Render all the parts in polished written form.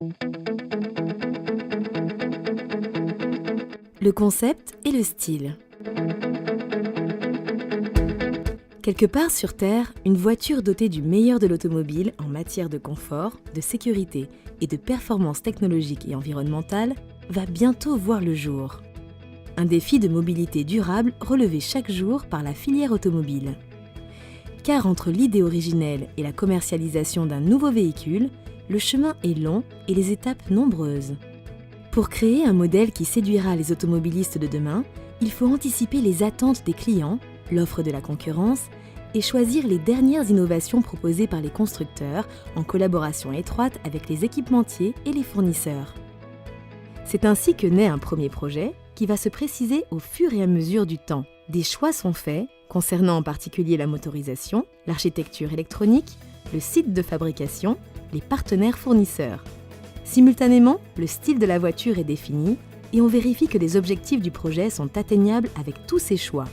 Le concept et le style. Quelque part sur Terre, une voiture dotée du meilleur de l'automobile en matière de confort, de sécurité et de performance technologique et environnementale va bientôt voir le jour. Un défi de mobilité durable relevé chaque jour par la filière automobile. Car entre l'idée originelle et la commercialisation d'un nouveau véhicule, le chemin est long et les étapes nombreuses. Pour créer un modèle qui séduira les automobilistes de demain, il faut anticiper les attentes des clients, l'offre de la concurrence et choisir les dernières innovations proposées par les constructeurs en collaboration étroite avec les équipementiers et les fournisseurs. C'est ainsi que naît un premier projet qui va se préciser au fur et à mesure du temps. Des choix sont faits concernant en particulier la motorisation, l'architecture électronique, le site de fabrication, les partenaires fournisseurs. Simultanément, le style de la voiture est défini et on vérifie que les objectifs du projet sont atteignables avec tous ces choix.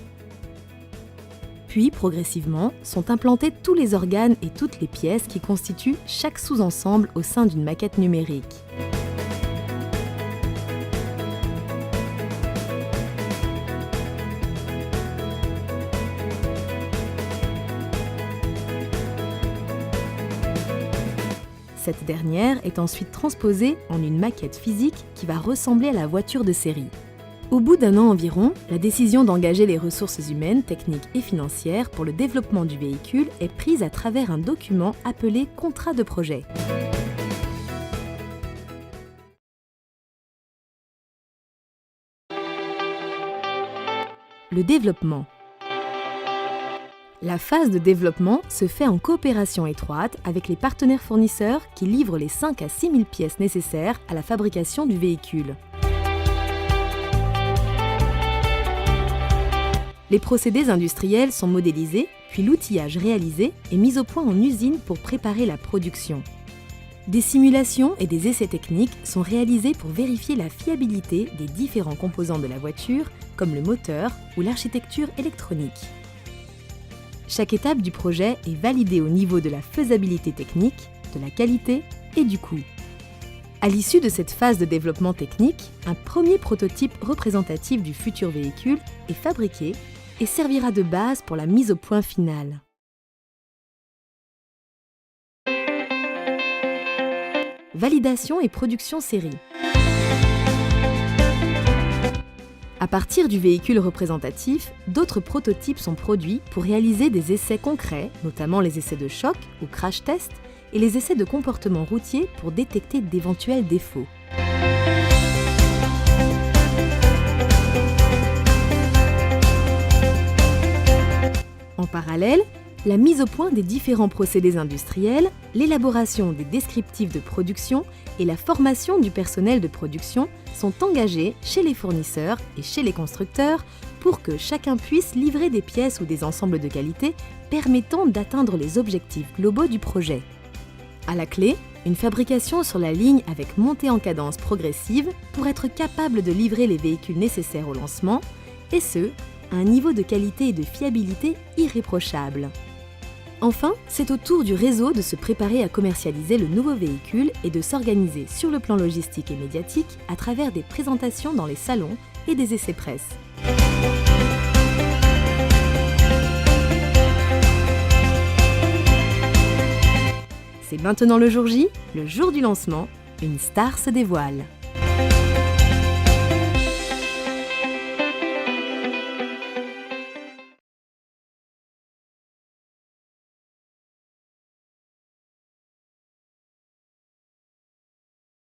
Puis, progressivement, sont implantés tous les organes et toutes les pièces qui constituent chaque sous-ensemble au sein d'une maquette numérique. Cette dernière est ensuite transposée en une maquette physique qui va ressembler à la voiture de série. Au bout d'un an environ, la décision d'engager les ressources humaines, techniques et financières pour le développement du véhicule est prise à travers un document appelé contrat de projet. Le développement. La phase de développement se fait en coopération étroite avec les partenaires fournisseurs qui livrent les 5 à 6 000 pièces nécessaires à la fabrication du véhicule. Les procédés industriels sont modélisés, puis l'outillage réalisé et mis au point en usine pour préparer la production. Des simulations et des essais techniques sont réalisés pour vérifier la fiabilité des différents composants de la voiture, comme le moteur ou l'architecture électronique. Chaque étape du projet est validée au niveau de la faisabilité technique, de la qualité et du coût. À l'issue de cette phase de développement technique, un premier prototype représentatif du futur véhicule est fabriqué et servira de base pour la mise au point finale. Validation et production série. À partir du véhicule représentatif, d'autres prototypes sont produits pour réaliser des essais concrets, notamment les essais de choc ou crash test, et les essais de comportement routier pour détecter d'éventuels défauts. En parallèle, la mise au point des différents procédés industriels, l'élaboration des descriptifs de production et la formation du personnel de production sont engagés chez les fournisseurs et chez les constructeurs pour que chacun puisse livrer des pièces ou des ensembles de qualité permettant d'atteindre les objectifs globaux du projet. À la clé, une fabrication sur la ligne avec montée en cadence progressive pour être capable de livrer les véhicules nécessaires au lancement, et ce, à un niveau de qualité et de fiabilité irréprochable. Enfin, c'est au tour du réseau de se préparer à commercialiser le nouveau véhicule et de s'organiser sur le plan logistique et médiatique à travers des présentations dans les salons et des essais presse. C'est maintenant le jour J, le jour du lancement, une star se dévoile.